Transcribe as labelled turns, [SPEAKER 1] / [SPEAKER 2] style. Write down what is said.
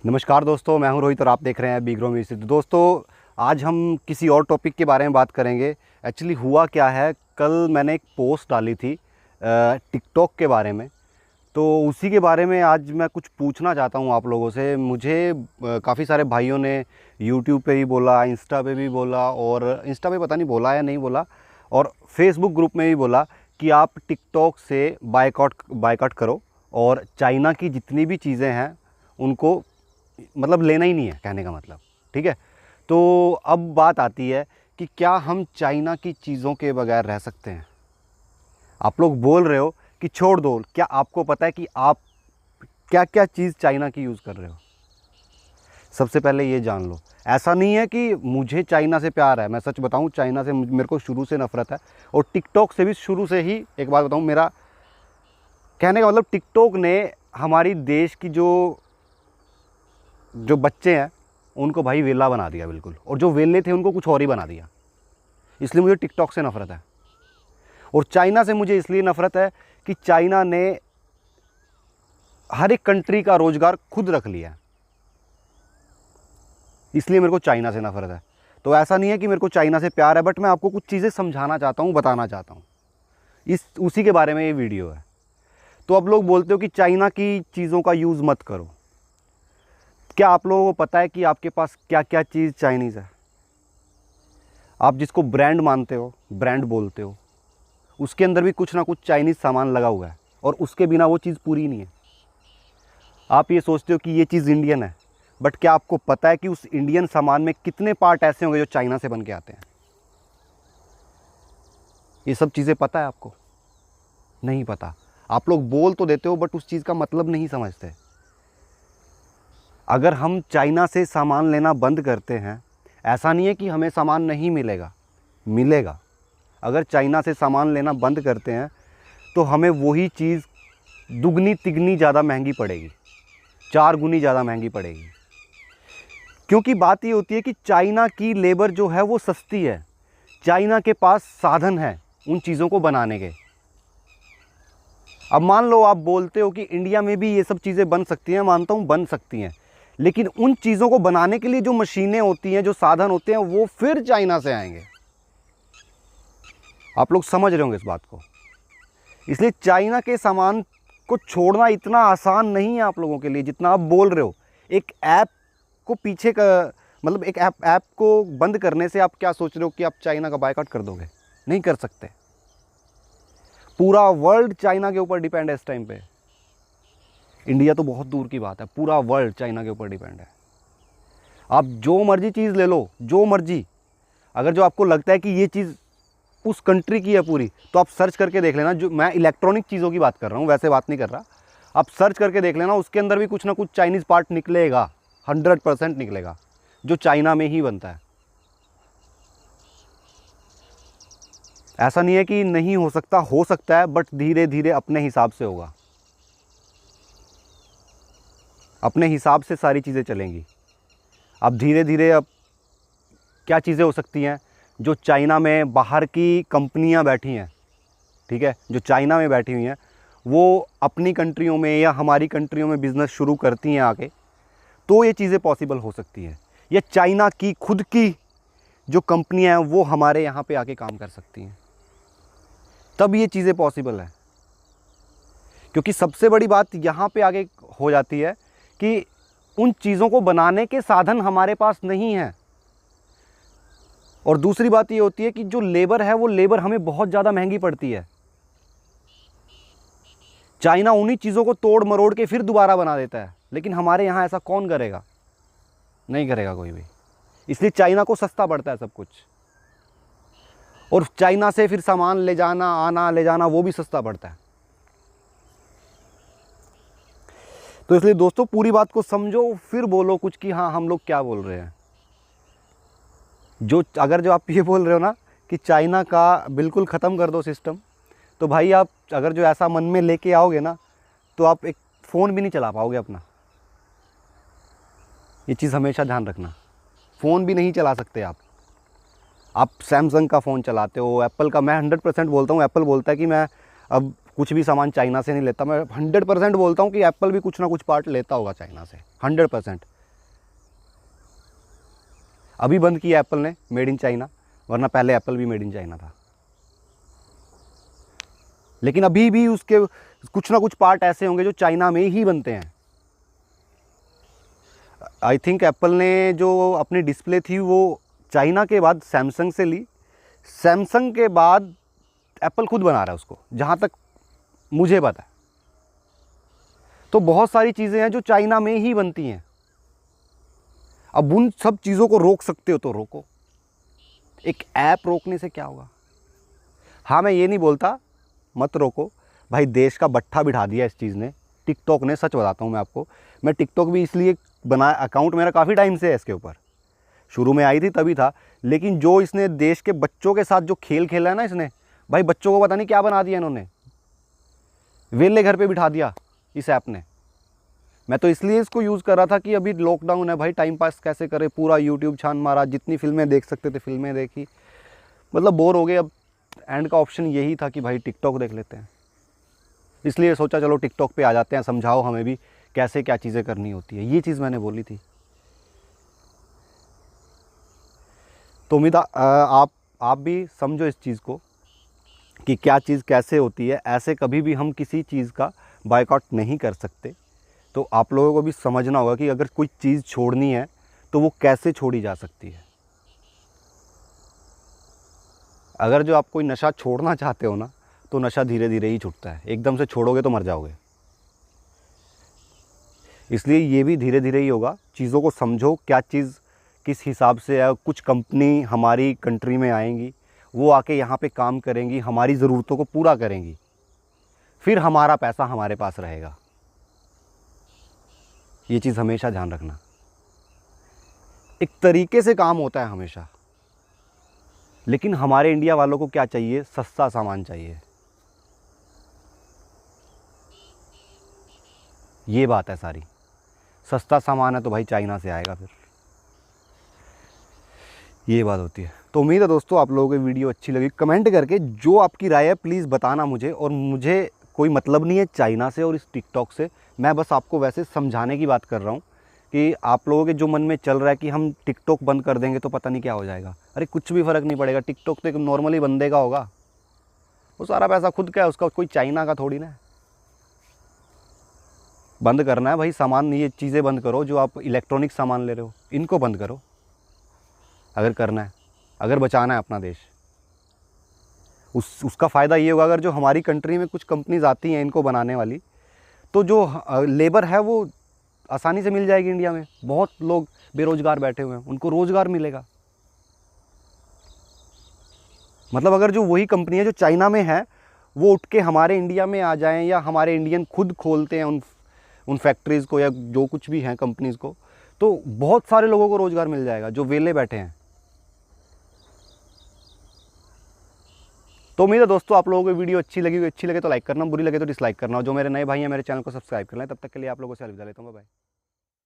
[SPEAKER 1] नमस्कार दोस्तों, मैं हूं रोहित और आप देख रहे हैं बिग्रो म्यूजिक। दोस्तों, आज हम किसी और टॉपिक के बारे में बात करेंगे। एक्चुअली हुआ क्या है, कल मैंने एक पोस्ट डाली थी टिकटॉक के बारे में, तो उसी के बारे में आज मैं कुछ पूछना चाहता हूं आप लोगों से। मुझे काफ़ी सारे भाइयों ने यूट्यूब पे भी बोला, इंस्टा पे भी बोला, और इंस्टा पे पता नहीं बोला या नहीं बोला, और फेसबुक ग्रुप में भी बोला कि आप टिकटॉक से बायकॉट करो और चाइना की जितनी भी चीज़ें हैं उनको मतलब लेना ही नहीं है, कहने का मतलब। ठीक है, तो अब बात आती है कि क्या हम चाइना की चीज़ों के बगैर रह सकते हैं। आप लोग बोल रहे हो कि छोड़ दो, क्या आपको पता है कि आप क्या क्या चीज़ चाइना की यूज़ कर रहे हो? सबसे पहले ये जान लो, ऐसा नहीं है कि मुझे चाइना से प्यार है। मैं सच बताऊं, चाइना से मेरे को शुरू से नफ़रत है, और टिकटॉक से भी शुरू से ही। एक बात बताऊं, मेरा कहने का मतलब, टिकटॉक ने हमारी देश की जो बच्चे हैं उनको भाई वेला बना दिया बिल्कुल, और जो वेले थे उनको कुछ और ही बना दिया। इसलिए मुझे टिकटॉक से नफ़रत है। और चाइना से मुझे इसलिए नफ़रत है कि चाइना ने हर एक कंट्री का रोज़गार खुद रख लिया है, इसलिए मेरे को चाइना से नफ़रत है। तो ऐसा नहीं है कि मेरे को चाइना से प्यार है, बट मैं आपको कुछ चीज़ें समझाना चाहता हूँ, बताना चाहता हूँ। उसी के बारे में ये वीडियो है। तो अब लोग बोलते हो कि चाइना की चीज़ों का यूज़ मत करो। क्या आप लोगों को पता है कि आपके पास क्या क्या चीज़ चाइनीज़ है? आप जिसको ब्रांड मानते हो, ब्रांड बोलते हो, उसके अंदर भी कुछ ना कुछ चाइनीज़ सामान लगा हुआ है, और उसके बिना वो चीज़ पूरी नहीं है। आप ये सोचते हो कि ये चीज़ इंडियन है, बट क्या आपको पता है कि उस इंडियन सामान में कितने पार्ट ऐसे होंगे जो चाइना से बन के आते हैं? ये सब चीज़ें पता है आपको? नहीं पता। आप लोग बोल तो देते हो, बट उस चीज़ का मतलब नहीं समझते। अगर हम चाइना से सामान लेना बंद करते हैं, ऐसा नहीं है कि हमें सामान नहीं मिलेगा, मिलेगा। अगर चाइना से सामान लेना बंद करते हैं तो हमें वही चीज़ दुगनी तिगनी ज़्यादा महंगी पड़ेगी, 4 गुनी ज़्यादा महंगी पड़ेगी। क्योंकि बात ये होती है कि चाइना की लेबर जो है वो सस्ती है, चाइना के पास साधन है उन चीज़ों को बनाने के। अब मान लो आप बोलते हो कि इंडिया में भी ये सब चीज़ें बन सकती हैं, मानता हूँ बन सकती हैं, लेकिन उन चीज़ों को बनाने के लिए जो मशीनें होती हैं, जो साधन होते हैं, वो फिर चाइना से आएंगे। आप लोग समझ रहे होंगे इस बात को। इसलिए चाइना के सामान को छोड़ना इतना आसान नहीं है आप लोगों के लिए जितना आप बोल रहे हो। एक ऐप को पीछे का मतलब, एक ऐप को बंद करने से आप क्या सोच रहे हो कि आप चाइना का बायकॉट कर दोगे? नहीं कर सकते। पूरा वर्ल्ड चाइना के ऊपर डिपेंड है इस टाइम पे। इंडिया तो बहुत दूर की बात है, पूरा वर्ल्ड चाइना के ऊपर डिपेंड है। आप जो मर्जी चीज़ ले लो, जो मर्जी। अगर जो आपको लगता है कि ये चीज़ उस कंट्री की है पूरी, तो आप सर्च करके देख लेना। जो मैं इलेक्ट्रॉनिक चीज़ों की बात कर रहा हूँ, वैसे बात नहीं कर रहा। आप सर्च करके देख लेना, उसके अंदर भी कुछ ना कुछ चाइनीज़ पार्ट निकलेगा, 100% निकलेगा, जो चाइना में ही बनता है। ऐसा नहीं है कि नहीं हो सकता, हो सकता है, बट धीरे धीरे अपने हिसाब से होगा। अपने हिसाब से सारी चीज़ें चलेंगी। अब धीरे धीरे अब क्या चीज़ें हो सकती हैं, जो चाइना में बाहर की कंपनियां बैठी हैं, ठीक है, जो चाइना में बैठी हुई हैं, वो अपनी कंट्रियों में या हमारी कंट्रियों में बिज़नेस शुरू करती हैं आके, तो ये चीज़ें पॉसिबल हो सकती हैं। या चाइना की खुद की जो कंपनियां हैं वो हमारे यहाँ पे आके काम कर सकती हैं, तब ये चीज़ें पॉसिबल है। क्योंकि सबसे बड़ी बात यहाँ पे आगे हो जाती है कि उन चीज़ों को बनाने के साधन हमारे पास नहीं हैं। और दूसरी बात ये होती है कि जो लेबर है, वो लेबर हमें बहुत ज़्यादा महंगी पड़ती है। चाइना उन्हीं चीज़ों को तोड़ मरोड़ के फिर दोबारा बना देता है, लेकिन हमारे यहाँ ऐसा कौन करेगा? नहीं करेगा कोई भी। इसलिए चाइना को सस्ता पड़ता है सब कुछ, और चाइना से फिर सामान ले जाना, आना ले जाना, वो भी सस्ता पड़ता है। तो इसलिए दोस्तों, पूरी बात को समझो, फिर बोलो कुछ कि हाँ हम लोग क्या बोल रहे हैं। अगर जो आप ये बोल रहे हो ना कि चाइना का बिल्कुल ख़त्म कर दो सिस्टम, तो भाई आप अगर जो ऐसा मन में लेके आओगे ना, तो आप एक फ़ोन भी नहीं चला पाओगे अपना। ये चीज़ हमेशा ध्यान रखना, फ़ोन भी नहीं चला सकते आप सैमसंग का फ़ोन चलाते हो, एप्पल का। मैं 100% बोलता हूँ, एप्पल बोलता है कि मैं अब कुछ भी सामान चाइना से नहीं लेता। मैं 100% बोलता हूँ कि एप्पल भी कुछ ना कुछ पार्ट लेता होगा चाइना से, 100%। अभी बंद किया एप्पल ने मेड इन चाइना, वरना पहले एप्पल भी मेड इन चाइना था। लेकिन अभी भी उसके कुछ ना कुछ पार्ट ऐसे होंगे जो चाइना में ही बनते हैं। आई थिंक एप्पल ने जो अपनी डिस्प्ले थी वो चाइना के बाद सैमसंग से ली, सैमसंग के बाद एप्पल खुद बना रहा है उसको, जहाँ तक मुझे पता है। तो बहुत सारी चीज़ें हैं जो चाइना में ही बनती हैं। अब उन सब चीज़ों को रोक सकते हो तो रोको, एक ऐप रोकने से क्या होगा। हाँ, मैं ये नहीं बोलता मत रोको भाई, देश का बट्ठा बिठा दिया इस चीज़ ने, टिकटॉक ने। सच बताता हूँ मैं आपको, मैं टिकटॉक भी इसलिए बना, अकाउंट मेरा काफ़ी टाइम से है इसके ऊपर, शुरू में आई थी तभी था। लेकिन जो इसने देश के बच्चों के साथ जो खेल खेला है ना इसने, भाई बच्चों को पता नहीं क्या बना दिया इन्होंने, वेले घर पे बिठा दिया इस ऐप ने। मैं तो इसलिए इसको यूज़ कर रहा था कि अभी लॉकडाउन है भाई, टाइम पास कैसे करे, पूरा यूट्यूब छान मारा, जितनी फिल्में देख सकते थे फिल्में देखी, मतलब बोर हो गए। अब एंड का ऑप्शन यही था कि भाई टिकटॉक देख लेते हैं, इसलिए सोचा चलो टिकटॉक पे आ जाते हैं, समझाओ हमें भी कैसे क्या चीज़ें करनी होती है। ये चीज़ मैंने बोली थी। तो उम्मीद आप भी समझो इस चीज़ को कि क्या चीज़ कैसे होती है। ऐसे कभी भी हम किसी चीज़ का बायकॉट नहीं कर सकते। तो आप लोगों को भी समझना होगा कि अगर कोई चीज़ छोड़नी है तो वो कैसे छोड़ी जा सकती है। अगर जो आप कोई नशा छोड़ना चाहते हो ना, तो नशा धीरे धीरे ही छूटता है, एकदम से छोड़ोगे तो मर जाओगे। इसलिए ये भी धीरे धीरे ही होगा। चीज़ों को समझो, क्या चीज़ किस हिसाब से है। कुछ कंपनी हमारी कंट्री में आएंगी, वो आके यहाँ पे काम करेंगी, हमारी ज़रूरतों को पूरा करेंगी, फिर हमारा पैसा हमारे पास रहेगा। ये चीज़ हमेशा ध्यान रखना। एक तरीके से काम होता है हमेशा, लेकिन हमारे इंडिया वालों को क्या चाहिए, सस्ता सामान चाहिए। ये बात है सारी। सस्ता सामान है तो भाई चाइना से आएगा, फिर ये बात होती है। तो उम्मीद है दोस्तों आप लोगों को वीडियो अच्छी लगी। कमेंट करके जो आपकी राय है प्लीज़ बताना मुझे। और मुझे कोई मतलब नहीं है चाइना से और इस टिकटॉक से, मैं बस आपको वैसे समझाने की बात कर रहा हूँ कि आप लोगों के जो मन में चल रहा है कि हम टिकटॉक बंद कर देंगे तो पता नहीं क्या हो जाएगा। अरे कुछ भी फ़र्क नहीं पड़ेगा, टिकटॉक तो एक नॉर्मली बंदे का होगा, वो सारा पैसा खुद का है उसका, कोई चाइना का थोड़ी ना है। बंद करना है भाई सामान, ये चीज़ें बंद करो जो आप इलेक्ट्रॉनिक सामान ले रहे हो, इनको बंद करो अगर करना है, अगर बचाना है अपना देश। उसका फ़ायदा ये होगा, अगर जो हमारी कंट्री में कुछ कंपनीज आती हैं इनको बनाने वाली, तो जो लेबर है वो आसानी से मिल जाएगी। इंडिया में बहुत लोग बेरोज़गार बैठे हुए हैं, उनको रोज़गार मिलेगा। मतलब अगर जो वही कंपनी है जो चाइना में है वो उठ के हमारे इंडिया में आ जाएं, या हमारे इंडियन खुद खोलते हैं उन फैक्ट्रीज़ को या जो कुछ भी हैं कंपनीज़ को, तो बहुत सारे लोगों को रोज़गार मिल जाएगा जो वेले बैठे हैं। तो उम्मीद है दोस्तों आप लोगों को वीडियो अच्छी लगी तो लाइक करना, बुरी लगे तो डिसलाइक करना, और जो मेरे नए भाई हैं मेरे चैनल को सब्सक्राइब कर लें। तब तक के लिए आप लोगों से अलविदा लेता हूँ, बाय बाय।